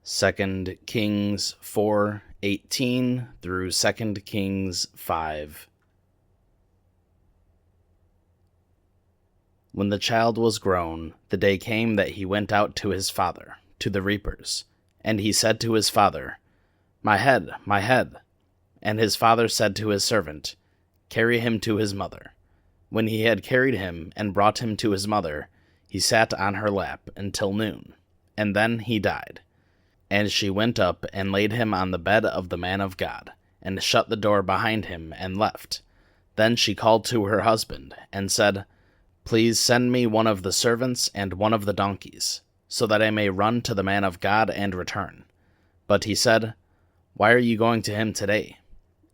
2 Kings 4:18 through 2 Kings 5. When the child was grown, the day came that he went out to his father, to the reapers. And he said to his father, "My head, my head." And his father said to his servant, "Carry him to his mother." When he had carried him and brought him to his mother, he sat on her lap until noon, and then he died. And she went up and laid him on the bed of the man of God, and shut the door behind him and left. Then she called to her husband, and said, "Please send me one of the servants and one of the donkeys, so that I may run to the man of God and return." But he said, "Why are you going to him today?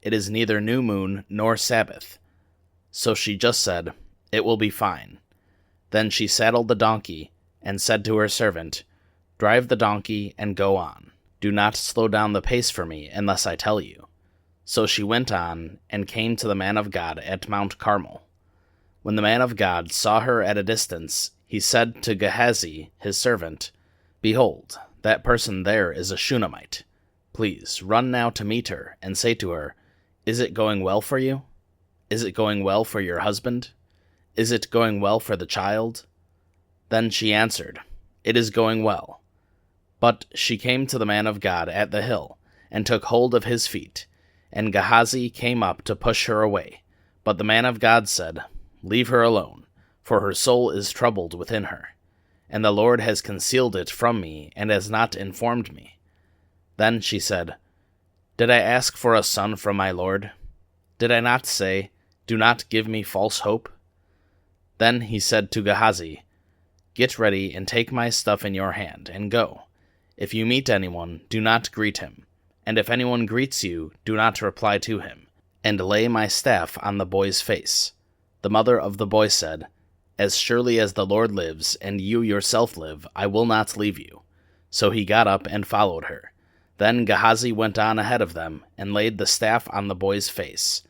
It is neither new moon nor Sabbath." So she just said, "It will be fine." Then she saddled the donkey, and said to her servant, "Drive the donkey and go on. Do not slow down the pace for me unless I tell you." So she went on, and came to the man of God at Mount Carmel. When the man of God saw her at a distance, he said to Gehazi, his servant, "Behold, that person there is a Shunammite. Please run now to meet her, and say to her, 'Is it going well for you? Is it going well for your husband? Is it going well for the child?' Then she answered, 'It is going well.' But she came to the man of God at the hill, and took hold of his feet. And Gehazi came up to push her away. But the man of God said, 'Leave her alone, for her soul is troubled within her. And the Lord has concealed it from me, and has not informed me.' Then she said, 'Did I ask for a son from my Lord? Did I not say, Do not give me false hope?' Then he said to Gehazi, 'Get ready and take my stuff in your hand, and go. If you meet anyone, do not greet him. And if anyone greets you, do not reply to him. And lay my staff on the boy's face.' The mother of the boy said, 'As surely as the Lord lives, and you yourself live, I will not leave you.' So he got up and followed her. Then Gehazi went on ahead of them, and laid the staff on the boy's face.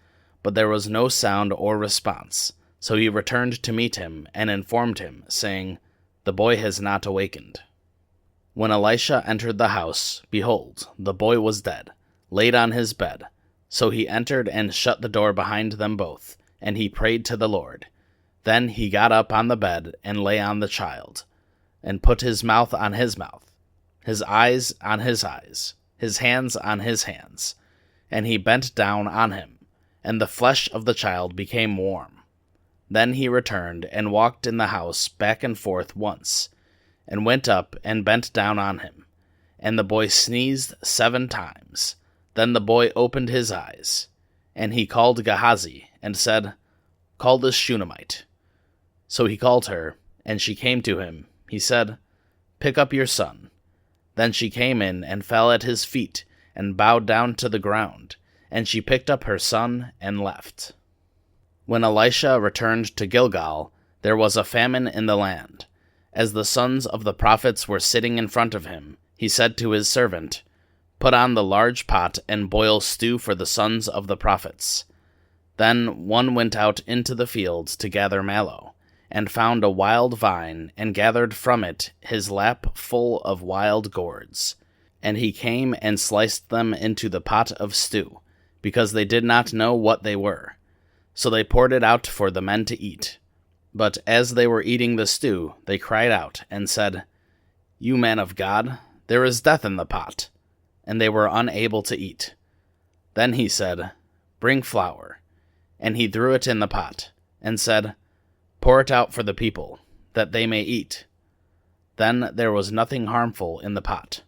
But there was no sound or response. So he returned to meet him, and informed him, saying, 'The boy has not awakened.' When Elisha entered the house, behold, the boy was dead, laid on his bed. So he entered and shut the door behind them both, and he prayed to the Lord. Then he got up on the bed, and lay on the child, and put his mouth on his mouth, his eyes on his eyes, his hands on his hands. And he bent down on him, and the flesh of the child became warm. Then he returned, and walked in the house back and forth once, and went up and bent down on him. And the boy sneezed 7 times. Then the boy opened his eyes. And he called Gehazi, and said, 'Call this Shunammite.' So he called her, and she came to him. He said, 'Pick up your son.' Then she came in and fell at his feet, and bowed down to the ground. And she picked up her son and left. When Elisha returned to Gilgal, there was a famine in the land. As the sons of the prophets were sitting in front of him, he said to his servant, 'Put on the large pot and boil stew for the sons of the prophets.' Then one went out into the fields to gather mallow, and found a wild vine, and gathered from it his lap full of wild gourds. And he came and sliced them into the pot of stew, because they did not know what they were. So they poured it out for the men to eat. But as they were eating the stew, they cried out, and said, 'You man of God, there is death in the pot.' And they were unable to eat. Then he said, 'Bring flour.' And he threw it in the pot, and said, 'Pour it out for the people, that they may eat.' Then there was nothing harmful in the pot.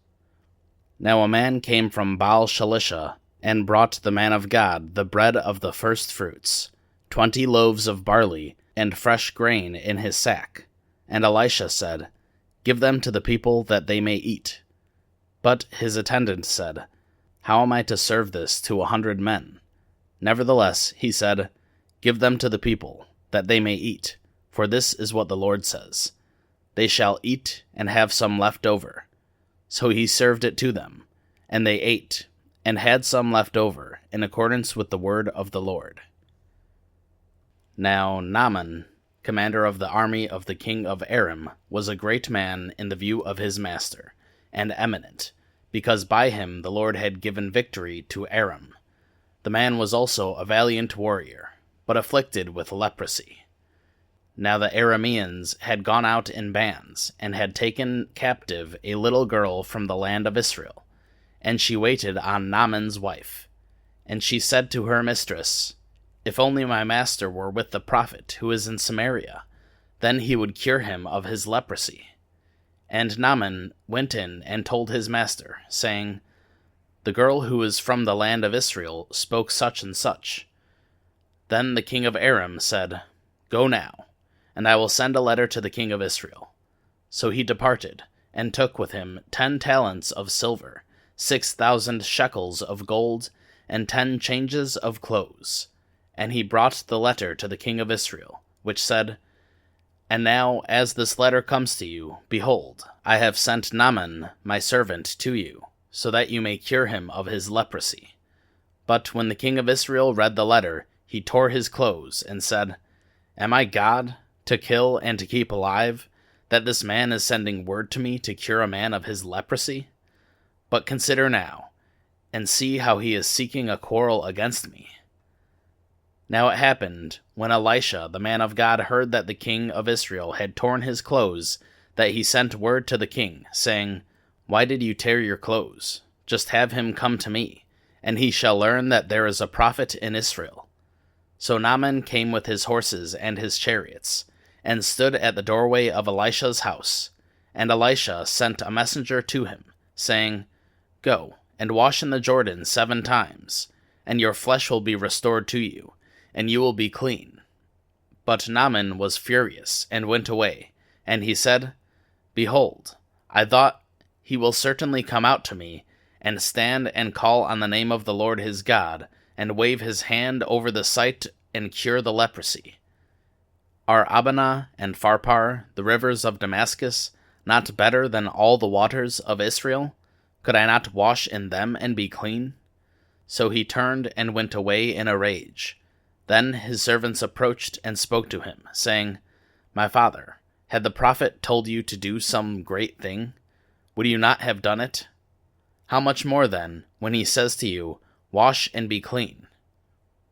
Now a man came from Baal-Shalisha, and brought the man of God the bread of the first fruits, 20 loaves of barley, and fresh grain in his sack. And Elisha said, 'Give them to the people that they may eat.' But his attendant said, 'How am I to serve this to 100 men? Nevertheless, he said, 'Give them to the people, that they may eat, for this is what the Lord says, They shall eat and have some left over.' So he served it to them, and they ate, and had some left over, in accordance with the word of the Lord. Now Naaman, commander of the army of the king of Aram, was a great man in the view of his master, and eminent, because by him the Lord had given victory to Aram. The man was also a valiant warrior, but afflicted with leprosy. Now the Arameans had gone out in bands, and had taken captive a little girl from the land of Israel, and she waited on Naaman's wife. And she said to her mistress, If only my master were with the prophet who is in Samaria, then he would cure him of his leprosy. And Naaman went in and told his master, saying, The girl who is from the land of Israel spoke such and such. Then the king of Aram said, Go now, and I will send a letter to the king of Israel. So he departed, and took with him 10 talents of silver, 6,000 shekels of gold, and 10 changes of clothes. And he brought the letter to the king of Israel, which said, And now, as this letter comes to you, behold, I have sent Naaman my servant to you, so that you may cure him of his leprosy. But when the king of Israel read the letter, he tore his clothes, and said, Am I God, to kill and to keep alive, that this man is sending word to me to cure a man of his leprosy? But consider now, and see how he is seeking a quarrel against me. Now it happened, when Elisha the man of God heard that the king of Israel had torn his clothes, that he sent word to the king, saying, Why did you tear your clothes? Just have him come to me, and he shall learn that there is a prophet in Israel. So Naaman came with his horses and his chariots, and stood at the doorway of Elisha's house. And Elisha sent a messenger to him, saying, Go, and wash in the Jordan 7 times, and your flesh will be restored to you, and you will be clean. But Naaman was furious, and went away, and he said, Behold, I thought, he will certainly come out to me, and stand and call on the name of the Lord his God, and wave his hand over the sight, and cure the leprosy. Are Abana and Pharpar, the rivers of Damascus, not better than all the waters of Israel? Could I not wash in them and be clean? So he turned and went away in a rage. Then his servants approached and spoke to him, saying, My father, had the prophet told you to do some great thing? Would you not have done it? How much more then, when he says to you, Wash and be clean?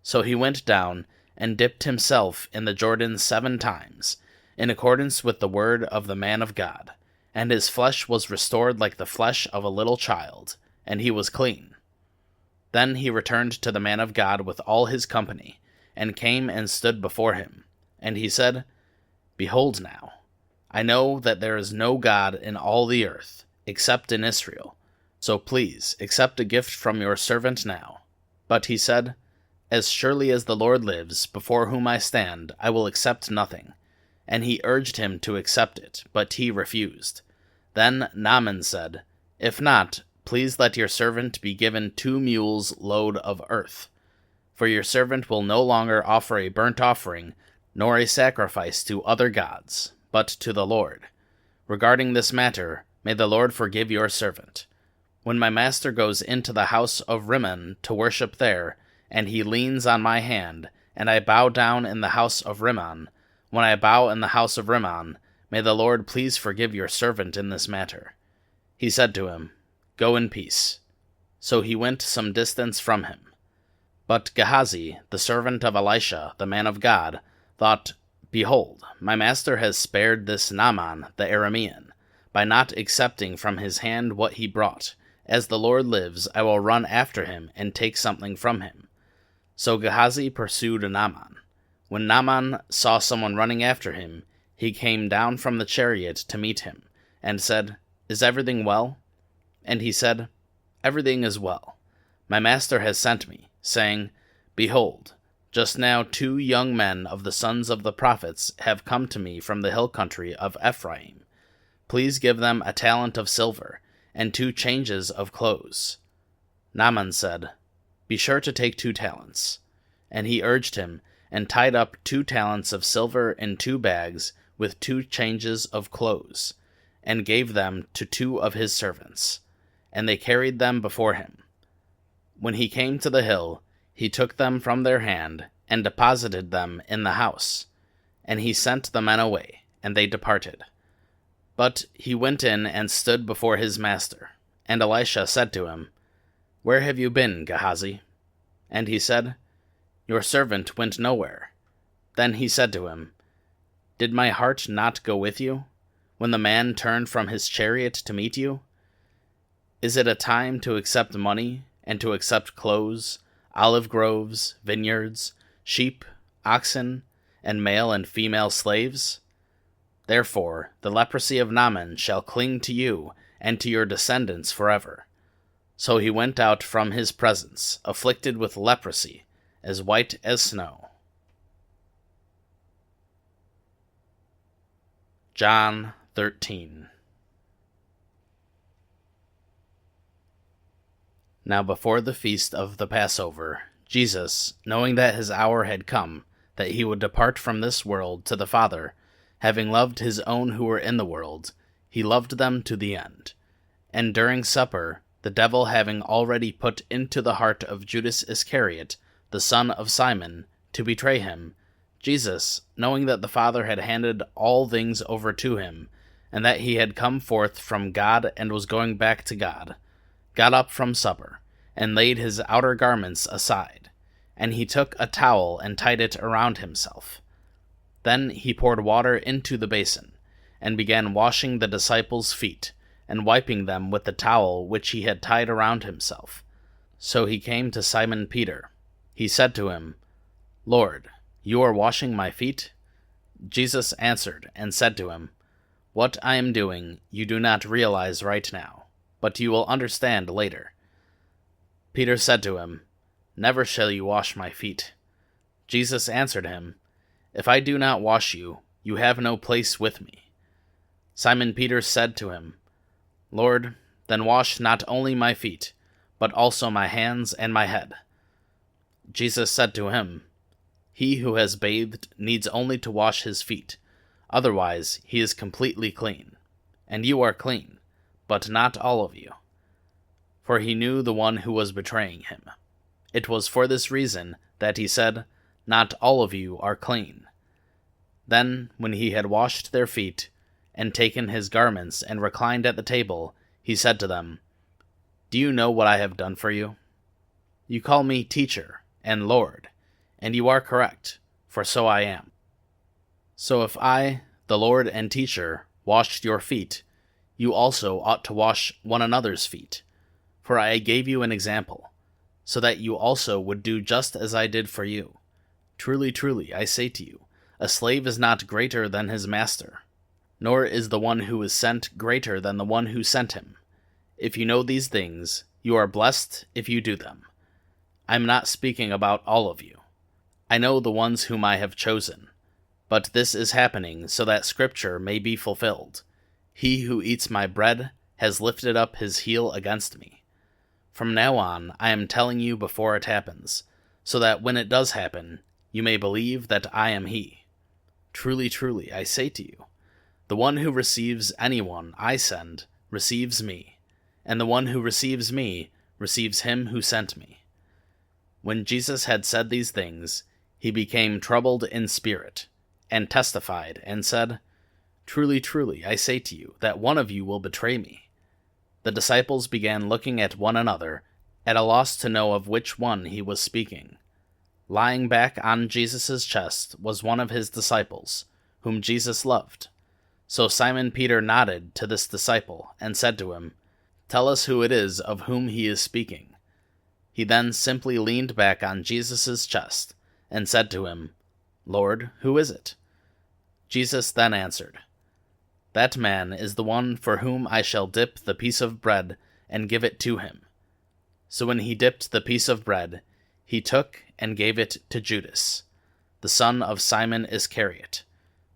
So he went down and dipped himself in the Jordan 7 times, in accordance with the word of the man of God, and his flesh was restored like the flesh of a little child, and he was clean. Then he returned to the man of God with all his company, and came and stood before him. And he said, Behold now, I know that there is no God in all the earth, except in Israel. So please accept a gift from your servant now. But he said, As surely as the Lord lives, before whom I stand, I will accept nothing. And he urged him to accept it, but he refused. Then Naaman said, If not, please let your servant be given 2 mules' load of earth. For your servant will no longer offer a burnt offering, nor a sacrifice to other gods, but to the Lord. Regarding this matter, may the Lord forgive your servant. When my master goes into the house of Rimmon to worship there, and he leans on my hand, and I bow down in the house of Rimmon, when I bow in the house of Rimmon, may the Lord please forgive your servant in this matter. He said to him, Go in peace. So he went some distance from him. But Gehazi, the servant of Elisha, the man of God, thought, Behold, my master has spared this Naaman the Aramean, by not accepting from his hand what he brought. As the Lord lives, I will run after him and take something from him. So Gehazi pursued Naaman. When Naaman saw someone running after him, he came down from the chariot to meet him, and said, Is everything well? And he said, Everything is well. My master has sent me, saying, Behold, just now 2 young men of the sons of the prophets have come to me from the hill country of Ephraim. Please give them a talent of silver, and 2 changes of clothes. Naaman said, Be sure to take 2 talents. And he urged him, and tied up 2 talents of silver in 2 bags with 2 changes of clothes, and gave them to 2 of his servants. And they carried them before him. When he came to the hill, he took them from their hand, and deposited them in the house. And he sent the men away, and they departed. But he went in and stood before his master. And Elisha said to him, Where have you been, Gehazi? And he said, Your servant went nowhere. Then he said to him, Did my heart not go with you, when the man turned from his chariot to meet you? Is it a time to accept money, and to accept clothes, olive groves, vineyards, sheep, oxen, and male and female slaves? Therefore the leprosy of Naaman shall cling to you and to your descendants forever. So he went out from his presence, afflicted with leprosy, as white as snow. John 13. Now before the feast of the Passover, Jesus, knowing that his hour had come, that he would depart from this world to the Father, having loved his own who were in the world, he loved them to the end. And during supper, the devil having already put into the heart of Judas Iscariot, the son of Simon, to betray him, Jesus, knowing that the Father had handed all things over to him, and that he had come forth from God and was going back to God, got up from supper, and laid his outer garments aside, and he took a towel and tied it around himself. Then he poured water into the basin, and began washing the disciples' feet, and wiping them with the towel which he had tied around himself. So he came to Simon Peter. He said to him, Lord, you are washing my feet? Jesus answered and said to him, What I am doing you do not realize right now, but you will understand later. Peter said to him, Never shall you wash my feet. Jesus answered him, If I do not wash you, you have no place with me. Simon Peter said to him, Lord, then wash not only my feet, but also my hands and my head. Jesus said to him, He who has bathed needs only to wash his feet, otherwise he is completely clean. And you are clean, but not all of you. For he knew the one who was betraying him. It was for this reason that he said, Not all of you are clean. Then, when he had washed their feet, and taken his garments and reclined at the table, he said to them, Do you know what I have done for you? You call me teacher and Lord, and you are correct, for so I am. So if I, the Lord and teacher, washed your feet, you also ought to wash one another's feet. For I gave you an example, so that you also would do just as I did for you. Truly, truly, I say to you, a slave is not greater than his master, nor is the one who is sent greater than the one who sent him. If you know these things, you are blessed if you do them. I am not speaking about all of you. I know the ones whom I have chosen. But this is happening so that Scripture may be fulfilled. He who eats my bread has lifted up his heel against me. From now on, I am telling you before it happens, so that when it does happen, you may believe that I am he. Truly, truly, I say to you, the one who receives anyone I send receives me, and the one who receives me receives him who sent me. When Jesus had said these things, he became troubled in spirit, and testified, and said, Truly, truly, I say to you, that one of you will betray me. The disciples began looking at one another, at a loss to know of which one he was speaking. Lying back on Jesus' chest was one of his disciples, whom Jesus loved. So Simon Peter nodded to this disciple, and said to him, Tell us who it is of whom he is speaking. He then simply leaned back on Jesus' chest, and said to him, Lord, who is it? Jesus then answered, That man is the one for whom I shall dip the piece of bread and give it to him. So when he dipped the piece of bread, he took and gave it to Judas, the son of Simon Iscariot.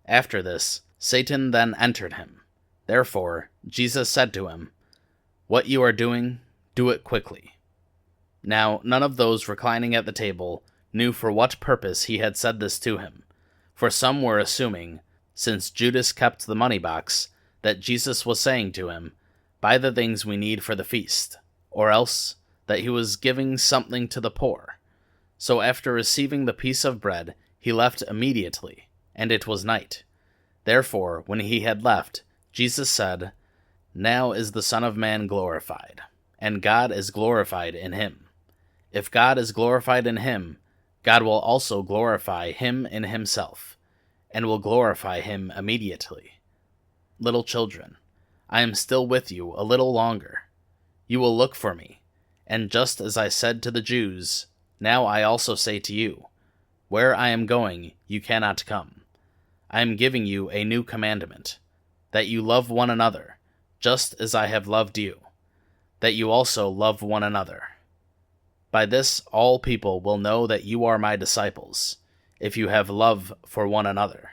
After this, Satan then entered him. Therefore, Jesus said to him, What you are doing, do it quickly. Now none of those reclining at the table knew for what purpose he had said this to him, for some were assuming, since Judas kept the money box, that Jesus was saying to him, Buy the things we need for the feast, or else that he was giving something to the poor. So after receiving the piece of bread, he left immediately, and it was night. Therefore, when he had left, Jesus said, Now is the Son of Man glorified, and God is glorified in him. If God is glorified in him, God will also glorify him in himself, and will glorify him immediately. Little children, I am still with you a little longer. You will look for me, and just as I said to the Jews, now I also say to you, where I am going, you cannot come. I am giving you a new commandment, that you love one another, just as I have loved you, that you also love one another. By this all people will know that you are my disciples, if you have love for one another.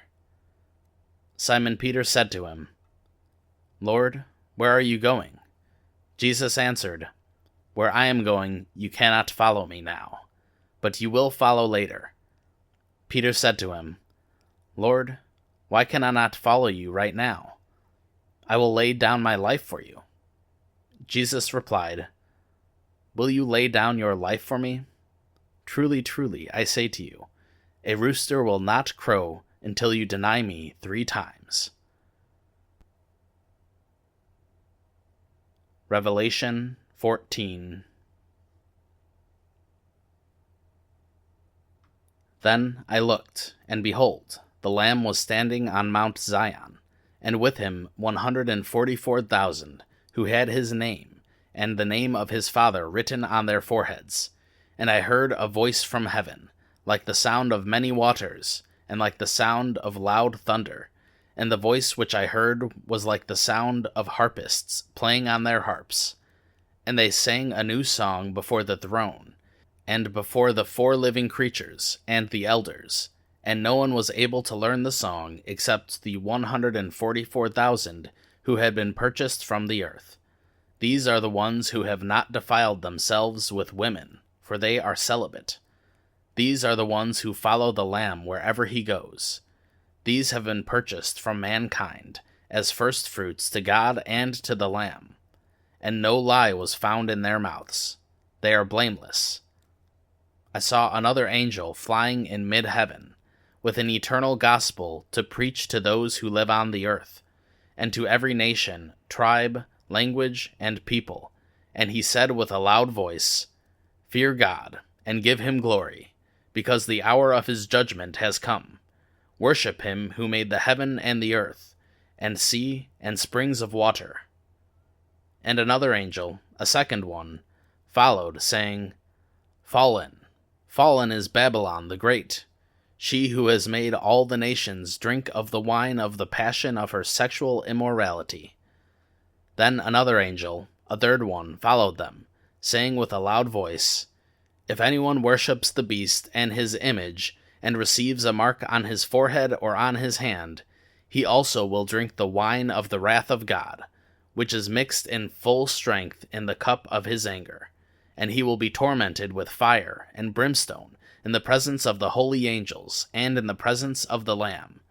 Simon Peter said to him, Lord, where are you going? Jesus answered, Where I am going, you cannot follow me now, but you will follow later. Peter said to him, Lord, why can I not follow you right now? I will lay down my life for you. Jesus replied, Will you lay down your life for me? Truly, truly, I say to you, a rooster will not crow until you deny me 3 times. Revelation 14. Then I looked, and behold, the Lamb was standing on Mount Zion, and with him 144,000, who had his name, and the name of his Father written on their foreheads. And I heard a voice from heaven, like the sound of many waters, and like the sound of loud thunder. And the voice which I heard was like the sound of harpists playing on their harps. And they sang a new song before the throne, and before the 4 living creatures, and the elders. And no one was able to learn the song except the 144,000 who had been purchased from the earth. These are the ones who have not defiled themselves with women, for they are celibate. These are the ones who follow the Lamb wherever he goes. These have been purchased from mankind, as firstfruits to God and to the Lamb. And no lie was found in their mouths. They are blameless. I saw another angel flying in mid-heaven, with an eternal gospel to preach to those who live on the earth, and to every nation, tribe, language, and people. And he said with a loud voice, Fear God, and give him glory, because the hour of his judgment has come. Worship him who made the heaven and the earth, and sea, and springs of water. And another angel, a second one, followed, saying, Fallen, fallen is Babylon the Great, she who has made all the nations drink of the wine of the passion of her sexual immorality. Then another angel, a third one, followed them, saying with a loud voice, If anyone worships the beast and his image, and receives a mark on his forehead or on his hand, he also will drink the wine of the wrath of God, which is mixed in full strength in the cup of his anger. And he will be tormented with fire and brimstone in the presence of the holy angels, and in the presence of the Lamb.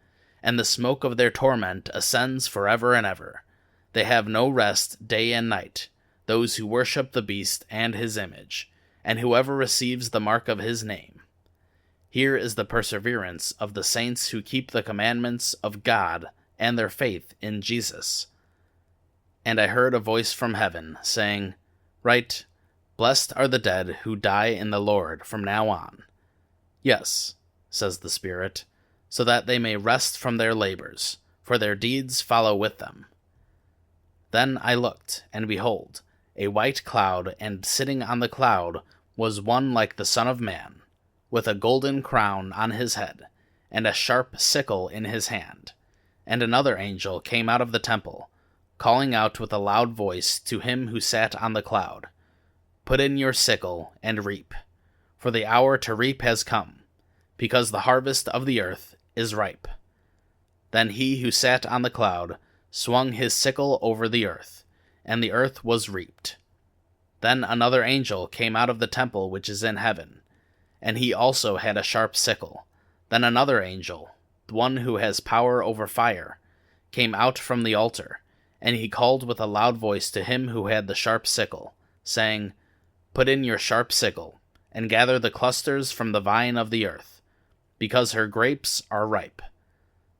And the smoke of their torment ascends forever and ever. They have no rest day and night, those who worship the beast and his image, and whoever receives the mark of his name. Here is the perseverance of the saints who keep the commandments of God and their faith in Jesus. And I heard a voice from heaven, saying, Write, Blessed are the dead who die in the Lord from now on. Yes, says the Spirit, so that they may rest from their labors, for their deeds follow with them. Then I looked, and behold, a white cloud, and sitting on the cloud was one like the Son of Man, with a golden crown on his head, and a sharp sickle in his hand. And another angel came out of the temple, calling out with a loud voice to him who sat on the cloud, Put in your sickle and reap, for the hour to reap has come, because the harvest of the earth is ripe. Then he who sat on the cloud swung his sickle over the earth, and the earth was reaped. Then another angel came out of the temple which is in heaven, and he also had a sharp sickle. Then another angel, the one who has power over fire, came out from the altar, and he called with a loud voice to him who had the sharp sickle, saying, Put in your sharp sickle, and gather the clusters from the vine of the earth, because her grapes are ripe.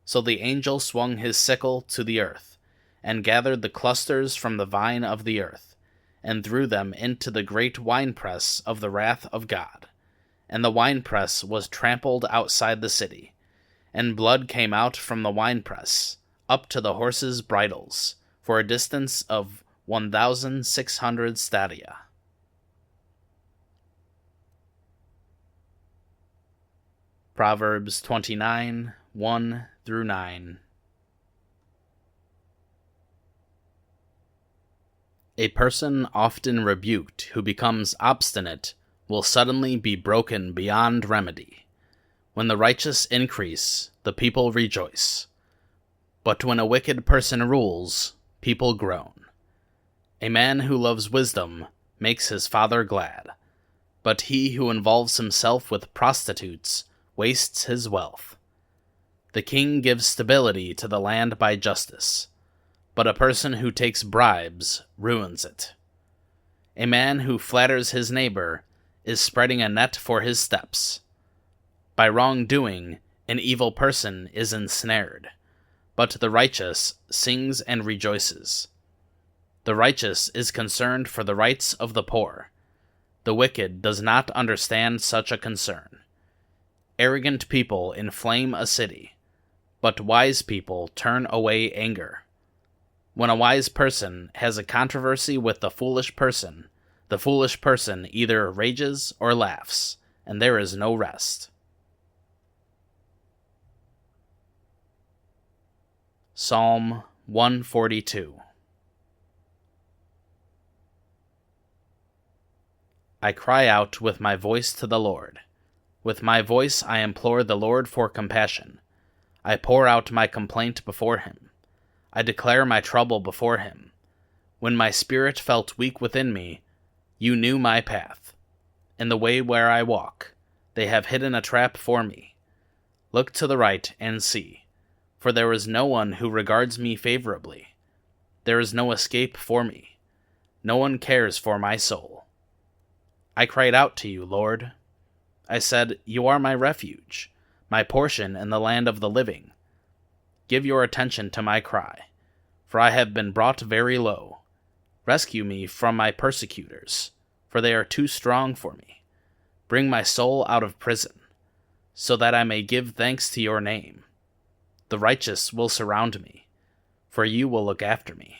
So the angel swung his sickle to the earth, and gathered the clusters from the vine of the earth, and threw them into the great winepress of the wrath of God. And the winepress was trampled outside the city, and blood came out from the winepress, up to the horses' bridles, for a distance of 1,600 stadia. Proverbs 29, 1-9. A person often rebuked who becomes obstinate will suddenly be broken beyond remedy. When the righteous increase, the people rejoice. But when a wicked person rules, people groan. A man who loves wisdom makes his father glad, but he who involves himself with prostitutes wastes his wealth. The king gives stability to the land by justice, but a person who takes bribes ruins it. A man who flatters his neighbor is spreading a net for his steps. By wrongdoing, an evil person is ensnared, but the righteous sings and rejoices. The righteous is concerned for the rights of the poor. The wicked does not understand such a concern. Arrogant people inflame a city, but wise people turn away anger. When a wise person has a controversy with the foolish person either rages or laughs, and there is no rest. Psalm 142. I cry out with my voice to the Lord. With my voice I implore the Lord for compassion. I pour out my complaint before him. I declare my trouble before him. When my spirit felt weak within me, you knew my path. In the way where I walk, they have hidden a trap for me. Look to the right and see, for there is no one who regards me favorably. There is no escape for me. No one cares for my soul. I cried out to you, Lord. I said, you are my refuge, my portion in the land of the living. Give your attention to my cry, for I have been brought very low. Rescue me from my persecutors, for they are too strong for me. Bring my soul out of prison, so that I may give thanks to your name. The righteous will surround me, for you will look after me.